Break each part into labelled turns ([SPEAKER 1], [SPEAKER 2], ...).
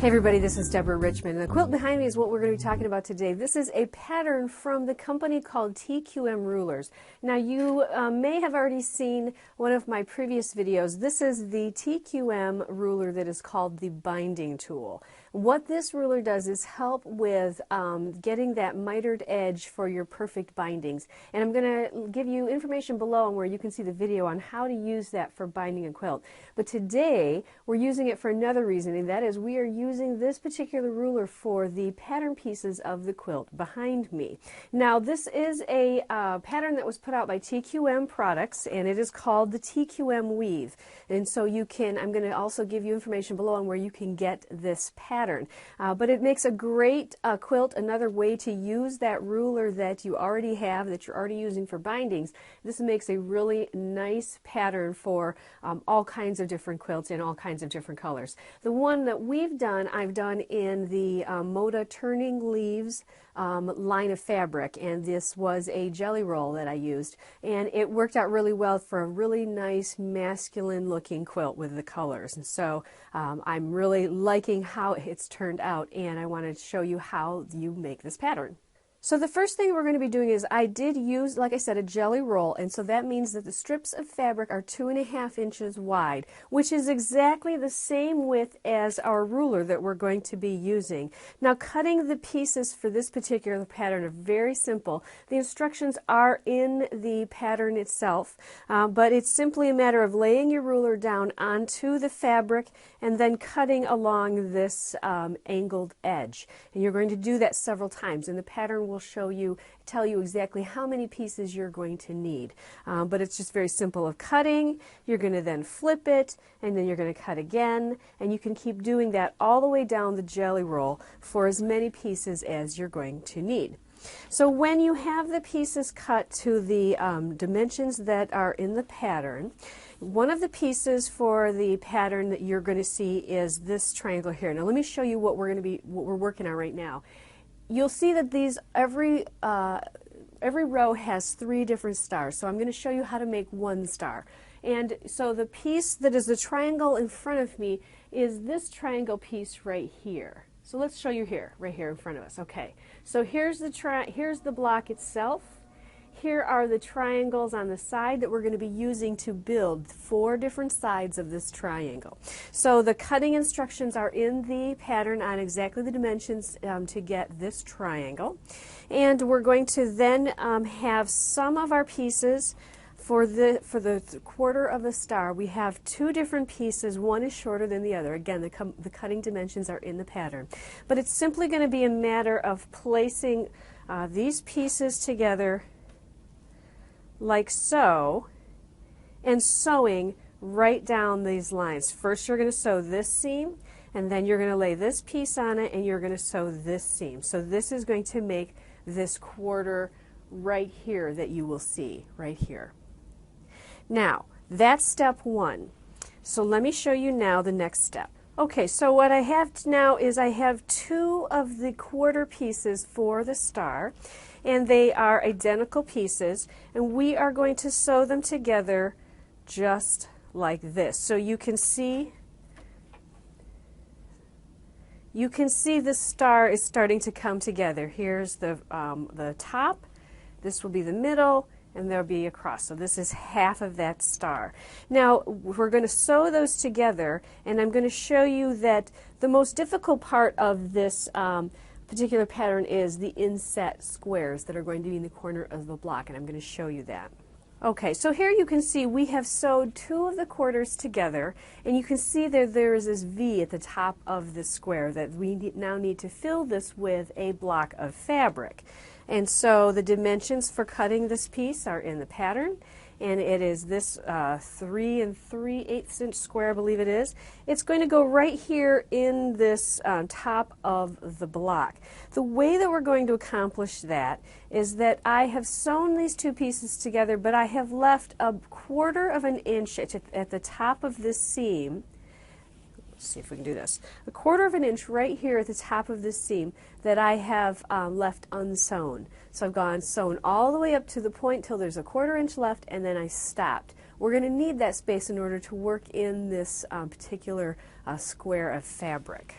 [SPEAKER 1] Hey everybody, this is Deborah Richmond. The quilt behind me is what we're going to be talking about today. This is a pattern from the company called TQM Rulers. Now you may have already seen one of my previous videos. This is the TQM ruler that is called the Binding Tool. What this ruler does is help with getting that mitered edge for your perfect bindings. And I'm going to give you information below where you can see the video on how to use that for binding a quilt. But today we're using it for another reason, and that is we are using this particular ruler for the pattern pieces of the quilt behind me. Now this is a pattern that was put out by TQM Products, and it is called the TQM Weave. And so you can, I'm going to also give you information below on where you can get this pattern. But it makes a great quilt, another way to use that ruler that you already have, that you're already using for bindings. This makes a really nice pattern for all kinds of different quilts in all kinds of different colors. The one that we've done, I've done in the Moda Turning Leaves line of fabric, and this was a jelly roll that I used, and it worked out really well for a really nice masculine looking quilt with the colors. And so I'm really liking how it's turned out, and I wanted to show you how you make this pattern. So the first thing we're going to be doing is I did use, like I said, a jelly roll, and so that means that the strips of fabric are 2.5 inches wide, which is exactly the same width as our ruler that we're going to be using. Now cutting the pieces for this particular pattern are very simple. The instructions are in the pattern itself, but it's simply a matter of laying your ruler down onto the fabric and then cutting along this angled edge. And you're going to do that several times, and the pattern will tell you exactly how many pieces you're going to need. But it's just very simple of cutting. You're going to then flip it, and then you're going to cut again, and you can keep doing that all the way down the jelly roll for as many pieces as you're going to need. So when you have the pieces cut to the dimensions that are in the pattern, one of the pieces for the pattern that you're going to see is this triangle here. Now let me show you what we're working on right now. You'll see that these every row has 3 different stars, so I'm going to show you how to make 1 star. And so the piece that is the triangle in front of me is this triangle piece right here. So let's show you here, right here in front of us. Okay, so here's the block itself. Here are the triangles on the side that we're going to be using to build 4 different sides of this triangle. So the cutting instructions are in the pattern on exactly the dimensions to get this triangle. And we're going to then have some of our pieces for the quarter of a star. We have 2 different pieces. One is shorter than the other. Again, the cutting dimensions are in the pattern. But it's simply going to be a matter of placing these pieces together like so, and sewing right down these lines. First you're going to sew this seam, and then you're going to lay this piece on it, and you're going to sew this seam. So this is going to make this quarter right here that you will see right here. Now that's step 1. So let me show you now the next step. Okay, so what I have now is I have 2 of the quarter pieces for the star, and they are identical pieces, and we are going to sew them together just like this. So you can see the star is starting to come together. Here's the top, this will be the middle, and there'll be a cross. So this is half of that star. Now we're going to sew those together, and I'm going to show you that the most difficult part of this particular pattern is the inset squares that are going to be in the corner of the block, and I'm going to show you that. Okay, so here you can see we have sewed 2 of the quarters together, and you can see that there is this V at the top of the square that we now need to fill this with a block of fabric. And so the dimensions for cutting this piece are in the pattern, and it is this 3 3/8 inch square, I believe it is. It's going to go right here in this top of the block. The way that we're going to accomplish that is that I have sewn these 2 pieces together, but I have left a 1/4 of an inch at the top of this seam. Let's see if we can do this. A 1/4 of an inch right here at the top of this seam that I have left unsewn. So I've sewn all the way up to the point till there's a 1/4 inch left, and then I stopped. We're going to need that space in order to work in this particular square of fabric.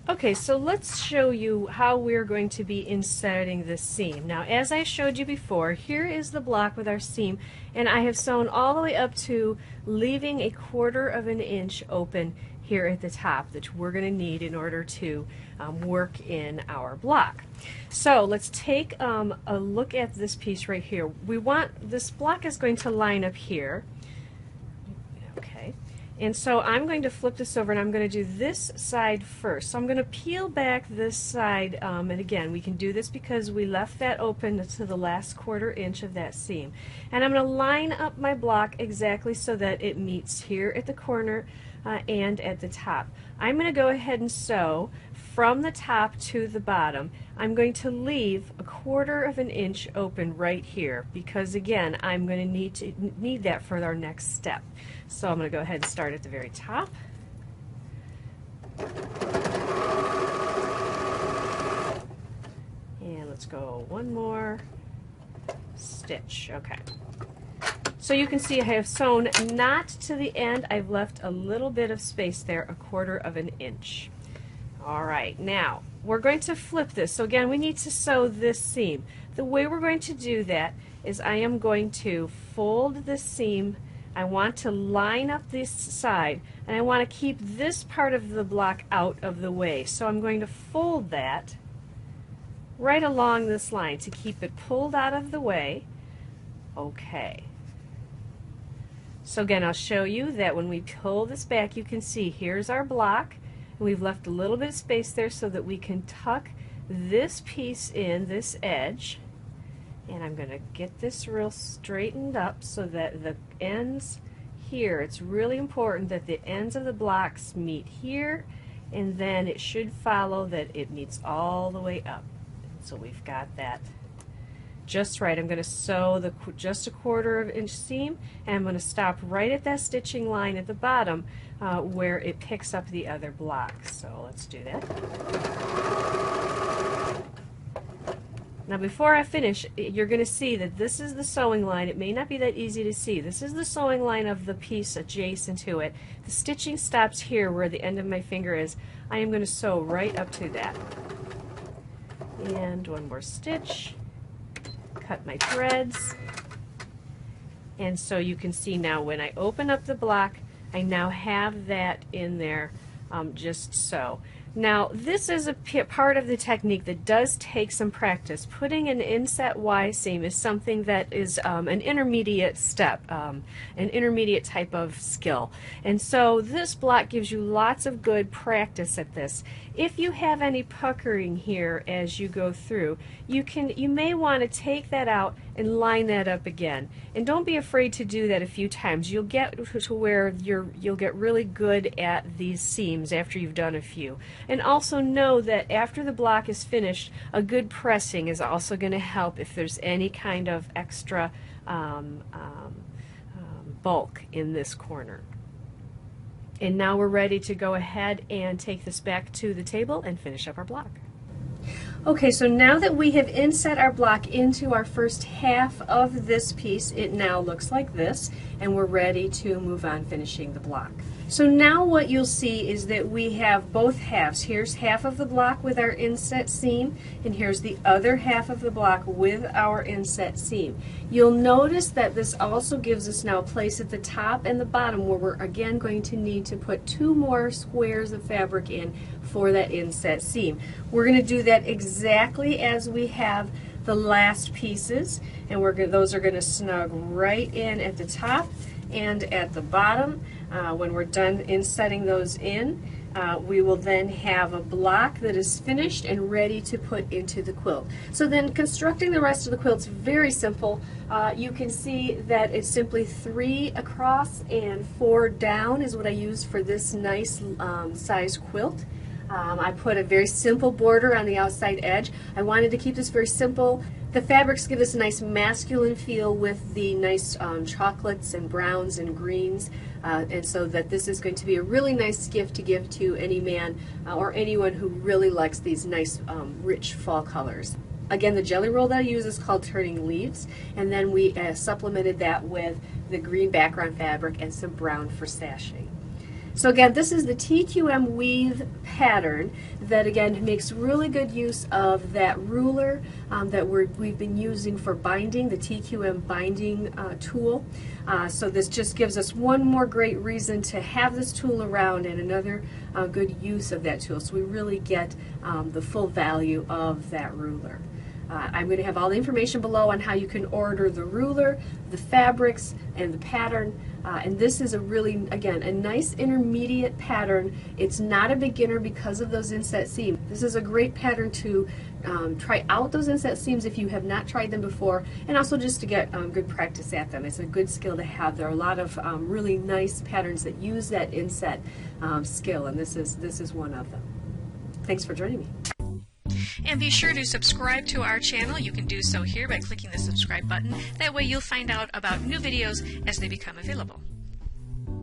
[SPEAKER 1] Okay, so let's show you how we're going to be inserting this seam. Now, as I showed you before, here is the block with our seam, and I have sewn all the way up to leaving a 1/4 of an inch open here at the top that we're going to need in order to work in our block. So let's take a look at this piece right here. This block is going to line up here. Okay. And so I'm going to flip this over and I'm going to do this side first. So I'm going to peel back this side, and again, we can do this because we left that open to the last 1/4 inch of that seam. And I'm going to line up my block exactly so that it meets here at the corner and at the top. I'm going to go ahead and sew from the top to the bottom. I'm going to leave a 1/4 of an inch open right here because again I'm going to need that for our next step. So I'm going to go ahead and start at the very top. And let's go one more stitch. Okay. So you can see I have sewn not to the end. I've left a little bit of space there, a 1/4 of an inch. All right, now we're going to flip this. So again, we need to sew this seam. The way we're going to do that is I am going to fold this seam. I want to line up this side, and I want to keep this part of the block out of the way. So I'm going to fold that right along this line to keep it pulled out of the way. Okay. So again, I'll show you that when we pull this back, you can see here's our block. And we've left a little bit of space there so that we can tuck this piece in, this edge. And I'm going to get this real straightened up so that the ends here, it's really important that the ends of the blocks meet here, and then it should follow that it meets all the way up. So we've got that just right. I'm going to sew just a 1/4 of an inch seam, and I'm going to stop right at that stitching line at the bottom where it picks up the other block. So let's do that. Now before I finish, you're going to see that this is the sewing line. It may not be that easy to see. This is the sewing line of the piece adjacent to it. The stitching stops here where the end of my finger is. I am going to sew right up to that. And one more stitch. Cut my threads, and so you can see now when I open up the block, I now have that in there just so. Now this is a part of the technique that does take some practice. Putting an inset Y seam is something that is an intermediate step, an intermediate type of skill, and so this block gives you lots of good practice at this. If you have any puckering here as you go through, you may want to take that out and line that up again. And don't be afraid to do that a few times. You'll get to where you'll get really good at these seams after you've done a few. And also know that after the block is finished, a good pressing is also going to help if there's any kind of extra bulk in this corner. And now we're ready to go ahead and take this back to the table and finish up our block. Okay, so now that we have inset our block into our first half of this piece, it now looks like this, and we're ready to move on finishing the block. So now what you'll see is that we have both halves. Here's half of the block with our inset seam, and here's the other half of the block with our inset seam. You'll notice that this also gives us now a place at the top and the bottom where we're again going to need to put 2 more squares of fabric in for that inset seam. We're going to do that exactly as we have the last pieces, and those are going to snug right in at the top and at the bottom. When we're done insetting those in, we will then have a block that is finished and ready to put into the quilt. So then constructing the rest of the quilt is very simple. You can see that it's simply 3 across and 4 down is what I use for this nice size quilt. I put a very simple border on the outside edge. I wanted to keep this very simple. The fabrics give us a nice masculine feel with the nice chocolates and browns and greens, and so that this is going to be a really nice gift to give to any man or anyone who really likes these nice rich fall colors. Again, the jelly roll that I use is called Turning Leaves, and then we supplemented that with the green background fabric and some brown for sashing. So again, this is the TQM weave pattern that again makes really good use of that ruler that we've been using for binding, the TQM Binding Tool. So this just gives us one more great reason to have this tool around and another good use of that tool, so we really get the full value of that ruler. I'm going to have all the information below on how you can order the ruler, the fabrics, and the pattern. And this is a really, again, a nice intermediate pattern. It's not a beginner because of those inset seams. This is a great pattern to try out those inset seams if you have not tried them before, and also just to get good practice at them. It's a good skill to have. There are a lot of really nice patterns that use that inset skill, and this is one of them. Thanks for joining me.
[SPEAKER 2] And be sure to subscribe to our channel. You can do so here by clicking the subscribe button. That way you'll find out about new videos as they become available.